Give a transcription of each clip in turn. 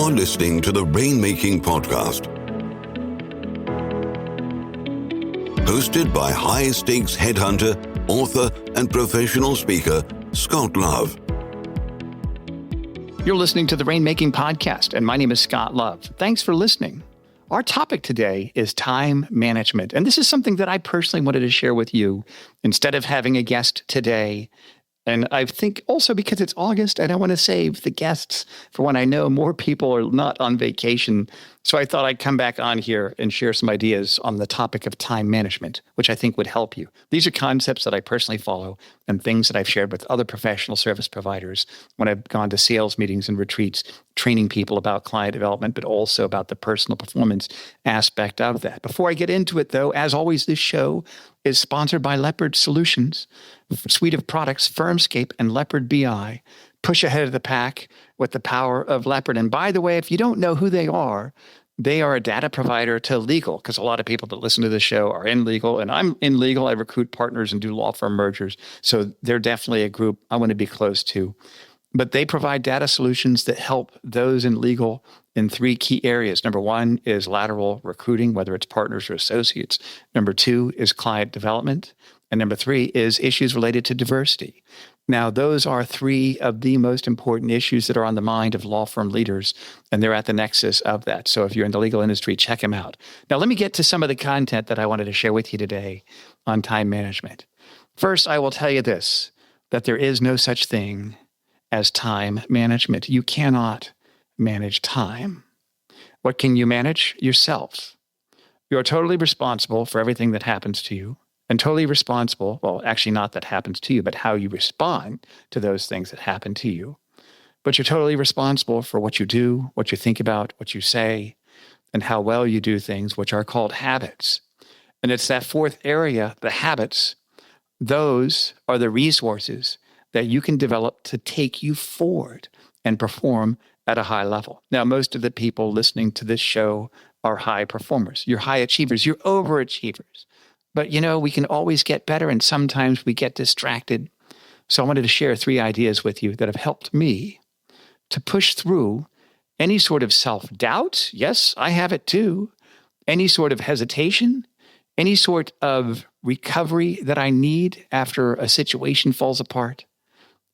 You're listening to the Rainmaking Podcast, hosted by high-stakes headhunter, author, and professional speaker, Scott Love. You're listening to the Rainmaking Podcast, and my name is Scott Love. Thanks for listening. Our topic today is time management, and this is something that I personally wanted to share with you instead of having a guest today. And I think also because it's August and I want to save the guests for when I know more people are not on vacation. So I thought I'd come back on here and share some ideas on the topic of time management, which I think would help you. These are concepts that I personally follow and things that I've shared with other professional service providers when I've gone to sales meetings and retreats, training people about client development, but also about the personal performance aspect of that. Before I get into it, though, as always, this show is sponsored by Leopard Solutions, a suite of products, Firmscape and Leopard BI. Push ahead of the pack with the power of Leopard. And by the way, if you don't know who they are a data provider to legal, because a lot of people that listen to the show are in legal, and I'm in legal. I recruit partners and do law firm mergers. So they're definitely a group I want to be close to. But they provide data solutions that help those in legal in three key areas. Number one is lateral recruiting, whether it's partners or associates. Number two is client development. And number three is issues related to diversity. Now, those are three of the most important issues that are on the mind of law firm leaders, and they're at the nexus of that. So if you're in the legal industry, check them out. Now, let me get to some of the content that I wanted to share with you today on time management. First, I will tell you this, that there is no such thing as time management. You cannot manage time. What can you manage? Yourself. You are totally responsible for everything that happens to you. And totally responsible, well, actually not that happens to you, but how you respond to those things that happen to you. But you're totally responsible for what you do, what you think about, what you say, and how well you do things, which are called habits. And it's that fourth area, the habits. Those are the resources that you can develop to take you forward and perform at a high level. Now, most of the people listening to this show are high performers. You're high achievers. You're overachievers. But, we can always get better, and sometimes we get distracted. So I wanted to share three ideas with you that have helped me to push through any sort of self-doubt. Yes, I have it too. Any sort of hesitation, any sort of recovery that I need after a situation falls apart.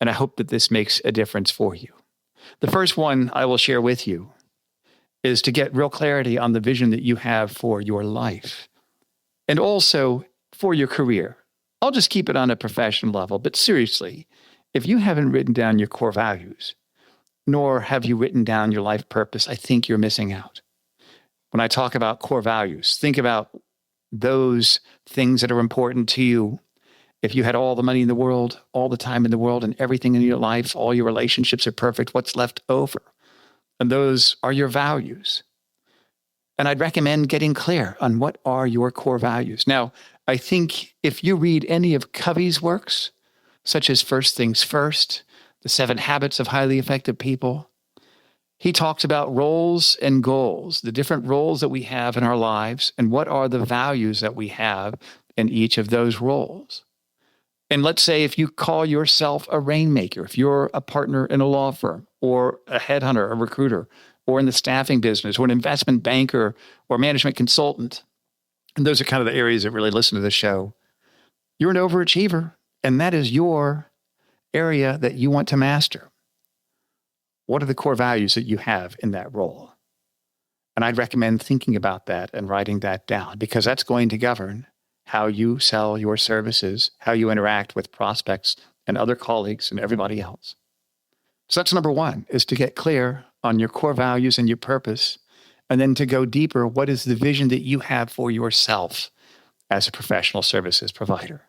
And I hope that this makes a difference for you. The first one I will share with you is to get real clarity on the vision that you have for your life. And also for your career. I'll just keep it on a professional level, but seriously, if you haven't written down your core values, nor have you written down your life purpose, I think you're missing out. When I talk about core values, think about those things that are important to you. If you had all the money in the world, all the time in the world, and everything in your life, all your relationships are perfect, what's left over? And those are your values. And I'd recommend getting clear on what are your core values. Now, I think if you read any of Covey's works, such as First Things First, The 7 Habits of Highly Effective People, he talks about roles and goals, the different roles that we have in our lives, and what are the values that we have in each of those roles. And let's say if you call yourself a rainmaker, if you're a partner in a law firm or a headhunter, a recruiter, or in the staffing business, or an investment banker, or management consultant. And those are kind of the areas that really listen to the show. You're an overachiever, and that is your area that you want to master. What are the core values that you have in that role? And I'd recommend thinking about that and writing that down, because that's going to govern how you sell your services, how you interact with prospects and other colleagues and everybody else. So that's number one, is to get clear on your core values and your purpose, and then to go deeper, what is the vision that you have for yourself as a professional services provider?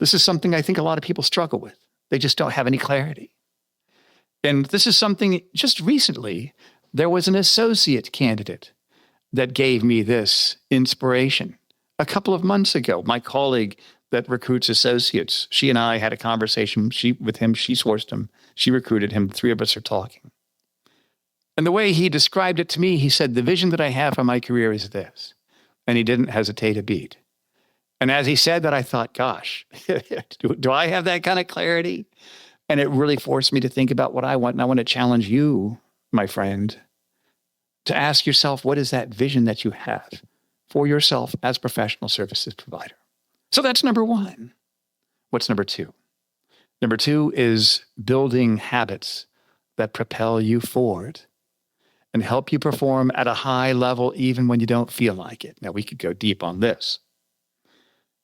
This is something I think a lot of people struggle with. They just don't have any clarity. And this is something just recently, there was an associate candidate that gave me this inspiration. A couple of months ago, my colleague that recruits associates, she and I had a conversation with him, she sourced him, she recruited him, the three of us are talking. And the way he described it to me, he said, the vision that I have for my career is this. And he didn't hesitate a beat. And as he said that, I thought, gosh, do I have that kind of clarity? And it really forced me to think about what I want. And I want to challenge you, my friend, to ask yourself, what is that vision that you have for yourself as a professional services provider? So that's number one. What's number two? Number two is building habits that propel you forward and help you perform at a high level even when you don't feel like it. Now, we could go deep on this.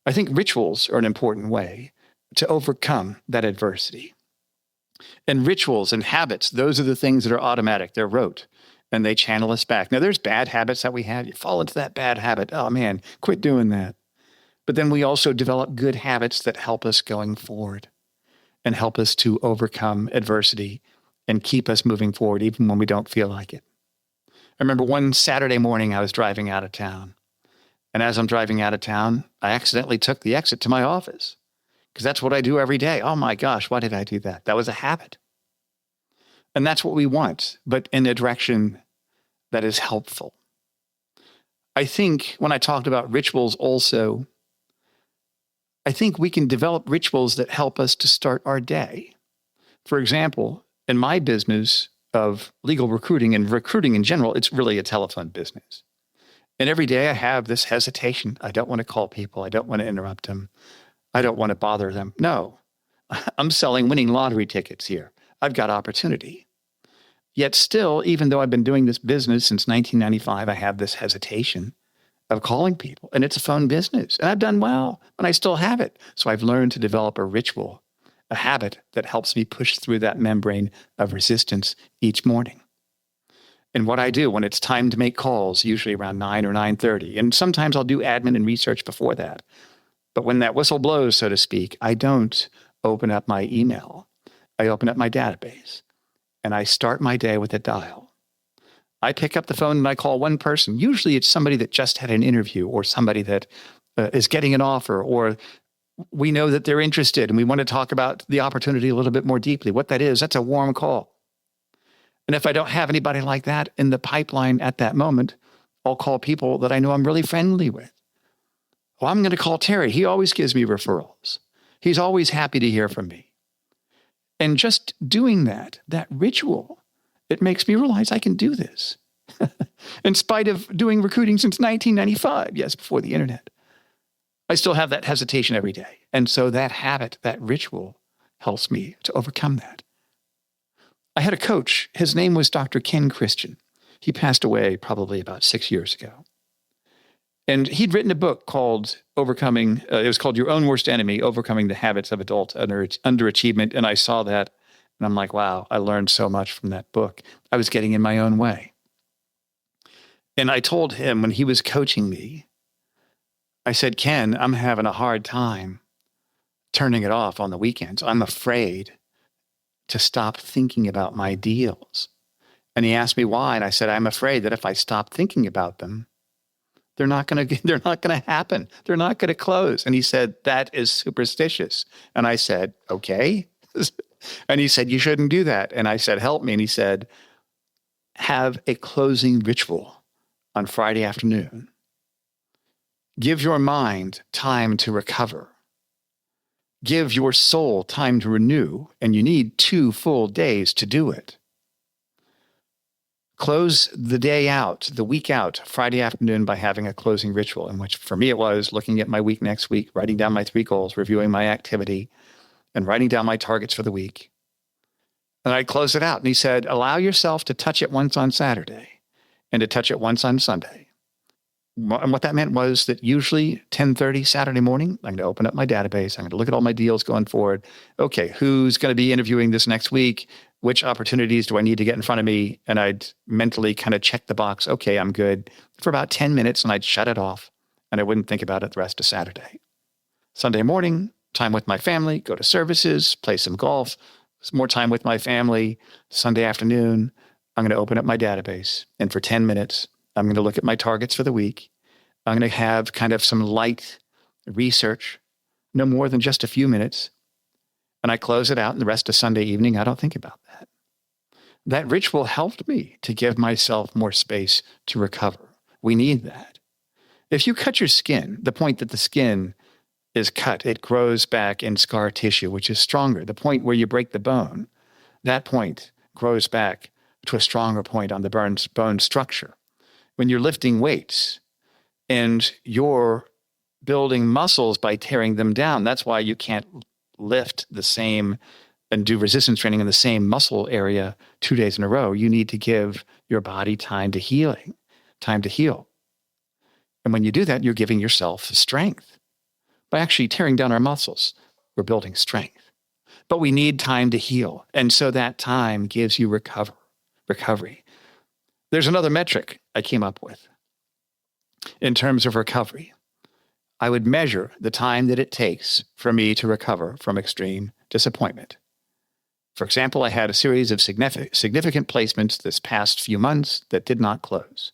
I think rituals are an important way to overcome that adversity. And rituals and habits, those are the things that are automatic. They're rote, and they channel us back. Now, there's bad habits that we have. You fall into that bad habit. Oh, man, quit doing that. But then we also develop good habits that help us going forward and help us to overcome adversity and keep us moving forward even when we don't feel like it. I remember one Saturday morning I was driving out of town. And as I'm driving out of town, I accidentally took the exit to my office because that's what I do every day. Oh my gosh, why did I do that? That was a habit. And that's what we want, but in a direction that is helpful. I think when I talked about rituals also, I think we can develop rituals that help us to start our day. For example, in my business of legal recruiting and recruiting in general, it's really a telephone business. And every day I have this hesitation. I don't want to call people. I don't want to interrupt them. I don't want to bother them. No, I'm selling winning lottery tickets here. I've got opportunity. Yet still, even though I've been doing this business since 1995, I have this hesitation of calling people. And it's a phone business. And I've done well, and I still have it. So I've learned to develop a ritual, a habit that helps me push through that membrane of resistance each morning. And what I do when it's time to make calls, usually around 9 or 9:30, and sometimes I'll do admin and research before that. But when that whistle blows, so to speak, I don't open up my email. I open up my database, and I start my day with a dial. I pick up the phone and I call one person. Usually it's somebody that just had an interview or somebody that is getting an offer, or we know that they're interested and we want to talk about the opportunity a little bit more deeply. What that is, that's a warm call. And if I don't have anybody like that in the pipeline at that moment, I'll call people that I know I'm really friendly with. Well, I'm going to call Terry. He always gives me referrals. He's always happy to hear from me. And just doing that ritual, it makes me realize I can do this. In spite of doing recruiting since 1995, yes, before the internet, I still have that hesitation every day. And so that habit, that ritual helps me to overcome that. I had a coach. His name was Dr. Ken Christian. He passed away probably about 6 years ago. And he'd written a book called it was called Your Own Worst Enemy, Overcoming the Habits of Adult Underachievement. And I saw that and I'm like, wow, I learned so much from that book. I was getting in my own way. And I told him when he was coaching me, I said, Ken, I'm having a hard time turning it off on the weekends. I'm afraid to stop thinking about my deals. And he asked me why. And I said, I'm afraid that if I stop thinking about them, they're not going to happen. They're not going to close. And he said, that is superstitious. And I said, okay. And he said, you shouldn't do that. And I said, help me. And he said, have a closing ritual on Friday afternoon. Give your mind time to recover. Give your soul time to renew, and you need 2 full days to do it. Close the day out, the week out, Friday afternoon by having a closing ritual, in which for me it was looking at my week next week, writing down my 3 goals, reviewing my activity, and writing down my targets for the week. And I closed it out. And he said, allow yourself to touch it once on Saturday and to touch it once on Sunday. And what that meant was that usually 10:30 Saturday morning, I'm going to open up my database. I'm going to look at all my deals going forward. Okay, who's going to be interviewing this next week? Which opportunities do I need to get in front of me? And I'd mentally kind of check the box. Okay, I'm good for about 10 minutes, and I'd shut it off, and I wouldn't think about it the rest of Saturday. Sunday morning, time with my family, go to services, play some golf, some more time with my family. Sunday afternoon, I'm going to open up my database, and for 10 minutes, I'm going to look at my targets for the week. I'm going to have kind of some light research, no more than just a few minutes. And I close it out, and the rest of Sunday evening, I don't think about that. That ritual helped me to give myself more space to recover. We need that. If you cut your skin, the point that the skin is cut, it grows back in scar tissue, which is stronger. The point where you break the bone, that point grows back to a stronger point on the bone structure. When you're lifting weights and you're building muscles by tearing them down, that's why you can't lift the same and do resistance training in the same muscle area 2 days in a row. You need to give your body time to heal. And when you do that, you're giving yourself strength. By actually tearing down our muscles, we're building strength. But we need time to heal. And so that time gives you recovery. There's another metric I came up with in terms of recovery. I would measure the time that it takes for me to recover from extreme disappointment. For example, I had a series of significant placements this past few months that did not close.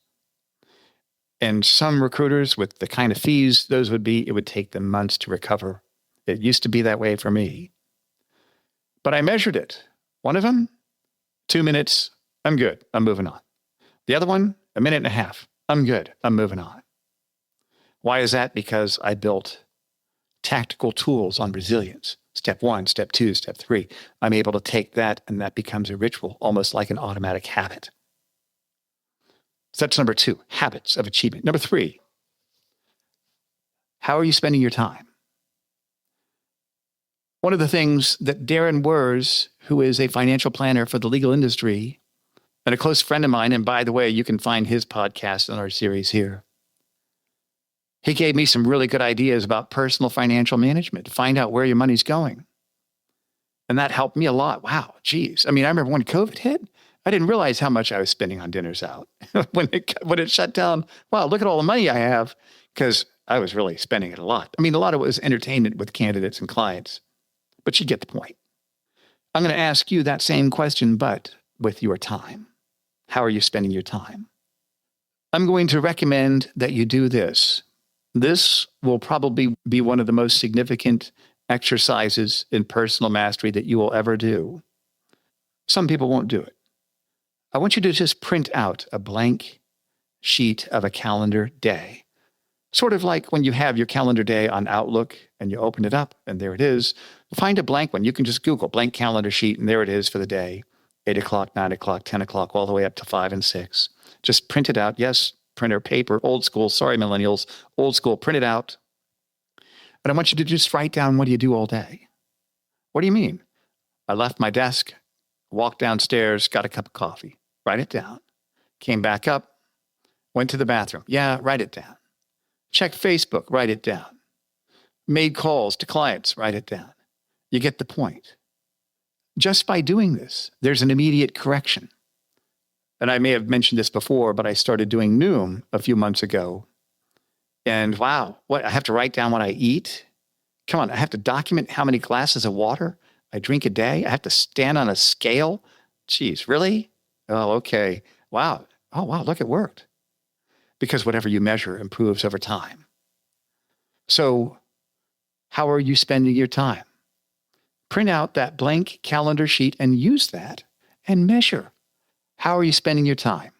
And some recruiters with the kind of fees those would be, it would take them months to recover. It used to be that way for me. But I measured it. One of them, 2 minutes, I'm good, I'm moving on. The other one, 1.5 minutes, I'm good, I'm moving on. Why is that? Because I built tactical tools on resilience. Step 1, step 2, step 3. I'm able to take that and that becomes a ritual, almost like an automatic habit. So that's number 2, habits of achievement. Number 3, how are you spending your time? One of the things that Darren Wurz, who is a financial planner for the legal industry and a close friend of mine, and by the way, you can find his podcast on our series here. He gave me some really good ideas about personal financial management, to find out where your money's going. And that helped me a lot. Wow, geez. I mean, I remember when COVID hit, I didn't realize how much I was spending on dinners out. when it shut down, wow, look at all the money I have, because I was really spending it a lot. I mean, a lot of it was entertainment with candidates and clients, but you get the point. I'm going to ask you that same question, but with your time. How are you spending your time? I'm going to recommend that you do this. This will probably be one of the most significant exercises in personal mastery that you will ever do. Some people won't do it. I want you to just print out a blank sheet of a calendar day. Sort of like when you have your calendar day on Outlook and you open it up and there it is. Find a blank one. You can just Google blank calendar sheet and there it is for the day. 8 o'clock, 9 o'clock, 10 o'clock, all the way up to 5 and 6. Just print it out. Yes, printer, paper, old school. Sorry, millennials, old school. Print it out. And I want you to just write down, what do you do all day? What do you mean? I left my desk, walked downstairs, got a cup of coffee. Write it down. Came back up, went to the bathroom. Yeah, write it down. Check Facebook, write it down. Made calls to clients, write it down. You get the point. Just by doing this, there's an immediate correction. And I may have mentioned this before, but I started doing Noom a few months ago. And wow, what, I have to write down what I eat? Come on, I have to document how many glasses of water I drink a day? I have to stand on a scale? Geez, really? Oh, okay. Wow. Oh, wow, look, it worked. Because whatever you measure improves over time. So how are you spending your time? Print out that blank calendar sheet and use that and measure. How are you spending your time?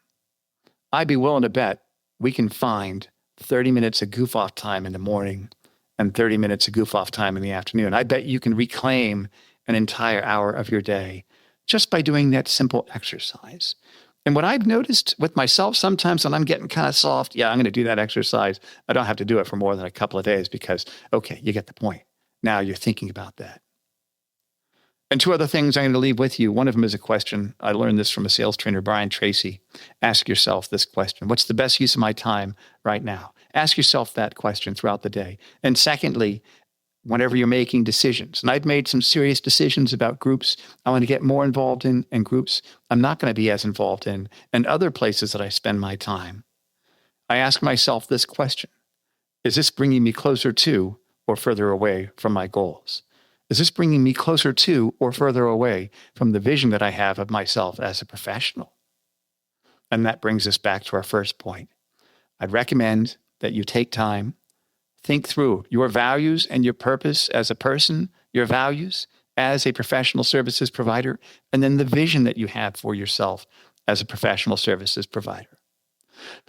I'd be willing to bet we can find 30 minutes of goof off time in the morning and 30 minutes of goof off time in the afternoon. I bet you can reclaim an entire hour of your day just by doing that simple exercise. And what I've noticed with myself, sometimes when I'm getting kind of soft, yeah, I'm going to do that exercise. I don't have to do it for more than a couple of days because, okay, you get the point. Now you're thinking about that. And 2 other things I'm going to leave with you. One of them is a question. I learned this from a sales trainer, Brian Tracy. Ask yourself this question. What's the best use of my time right now? Ask yourself that question throughout the day. And secondly, whenever you're making decisions, and I've made some serious decisions about groups I want to get more involved in and groups I'm not going to be as involved in, and other places that I spend my time. I ask myself this question. Is this bringing me closer to or further away from my goals? Is this bringing me closer to or further away from the vision that I have of myself as a professional? And that brings us back to our first point. I'd recommend that you take time, think through your values and your purpose as a person, your values as a professional services provider, and then the vision that you have for yourself as a professional services provider.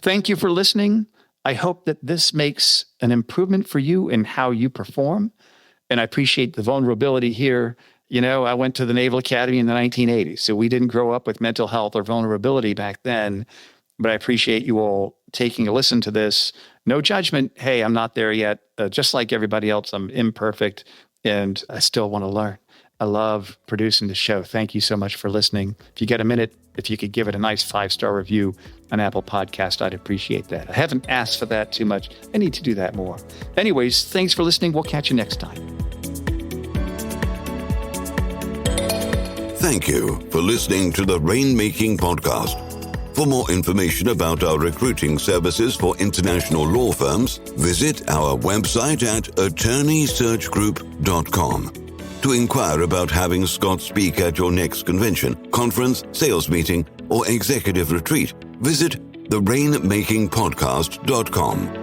Thank you for listening. I hope that this makes an improvement for you in how you perform. And I appreciate the vulnerability here. I went to the Naval Academy in the 1980s, so we didn't grow up with mental health or vulnerability back then. But I appreciate you all taking a listen to this. No judgment. Hey, I'm not there yet. Just like everybody else, I'm imperfect, and I still want to learn. I love producing the show. Thank you so much for listening. If you get a minute, if you could give it a nice 5-star review on Apple Podcast, I'd appreciate that. I haven't asked for that too much. I need to do that more. Anyways, thanks for listening. We'll catch you next time. Thank you for listening to the Rainmaking Podcast. For more information about our recruiting services for international law firms, visit our website at attorneysearchgroup.com. To inquire about having Scott speak at your next convention, conference, sales meeting, or executive retreat, visit therainmakingpodcast.com.